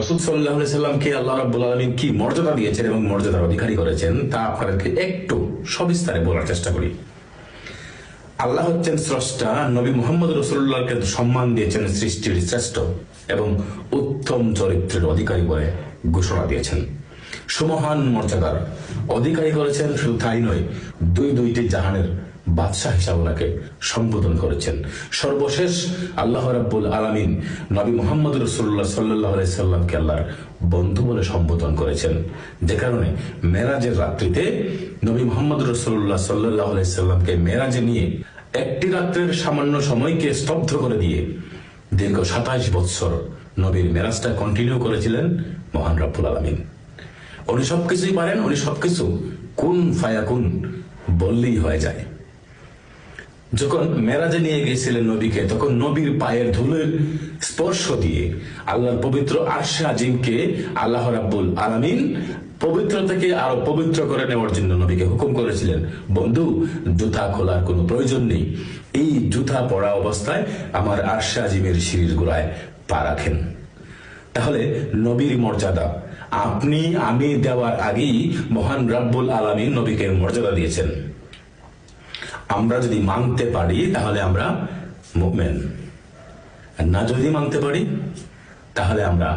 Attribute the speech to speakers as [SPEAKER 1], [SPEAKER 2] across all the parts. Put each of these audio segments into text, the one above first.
[SPEAKER 1] রাসূল সাল্লাল্লাহু আলাইহি সাল্লামকে আল্লাহ রাব্বুল আলামিন কি মর্যাদা দিয়েছেন এবং মর্যাদার অধিকারী করেছেন তা আপনাদেরকে একটু সবিস্তারে বলার চেষ্টা করি। আল্লাহ হচ্ছেন স্রষ্টা, নবী মুহাম্মদ রাসূলুল্লাহকে সম্মান দিয়েছেন সৃষ্টির শ্রেষ্ঠ এবং উত্তম চরিত্রের অধিকারী বলে ঘোষণা দিয়েছেন। সুমহান মর্যাদার অধিকারী করেছেন। শুধু তাই নয়, দুইটি জাহানের বাদশাহ হিসাবে ওনাকে সম্বোধন করেছেন। সর্বশেষ আল্লাহ রাব্বুল আলামিন নবী মুহাম্মদ রাসূলুল্লাহ সাল্লাল্লাহু আলাইহি সাল্লামকে আল্লাহর বন্ধু বলে সম্বোধন করেছেন, যে কারণে মেরাজের রাত্রিতে নবী মুহাম্মদ রাসূলুল্লাহ সাল্লাল্লাহু আলাইহি সাল্লামকে মেরাজে নিয়ে একটি রাত্রের সামান্য সময়কে স্তব্ধ করে দিয়ে দীর্ঘ 27 বৎসর নবীর মেরাজটা কন্টিনিউ করেছিলেন মহান রব্বুল আলামিন। উনি সবকিছুই পারেন, উনি সবকিছু কুন ফায়াকুন বললেই হয়ে যায়। যখন মেরাজে নিয়ে গেছিলেন নবীকে, তখন নবীর পায়ের ধুলোর স্পর্শ দিয়ে আল্লাহর পবিত্র আরশে আজিমকে আল্লাহ রাব্বুল আলামিন পবিত্র থেকে আরো পবিত্র করে নেওয়ার জন্য নবীকে হুকুম করেছিলেন, বন্ধু জুতা খোলার কোনো প্রয়োজন নেই, এই জুতা পরা অবস্থায় আমার আরশে আজিমের সিঁড়ির গোড়ায় পা রাখেন। তাহলে নবীর মর্যাদা আপনি আমি দেওয়ার আগেই মহান রাব্বুল আলামিন নবীকে মর্যাদা দিয়েছেন। আমরা যদি মানতে পারি তাহলে আমরা মুমিন, আর না যদি মানতে পারি তাহলে আমরা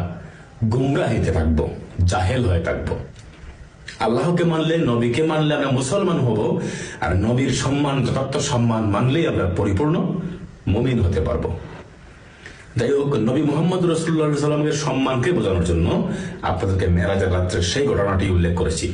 [SPEAKER 1] গুমরাহিতে থাকবো, জাহেল হয়ে থাকবো। আল্লাহকে মানলে, নবীকে মানলে আমরা মুসলমান হব, আর নবীর সম্মান যথার্থ সম্মান মানলেই আমরা পরিপূর্ণ মুমিন হতে পারবো। যাই হোক, নবী মুহাম্মদ রাসূলুল্লাহ সাল্লাল্লাহু আলাইহি ওয়াসাল্লামের সম্মানকে বোঝানোর জন্য আপনাদেরকে মেরাজের রাত্রে সেই ঘটনাটি উল্লেখ করেছি।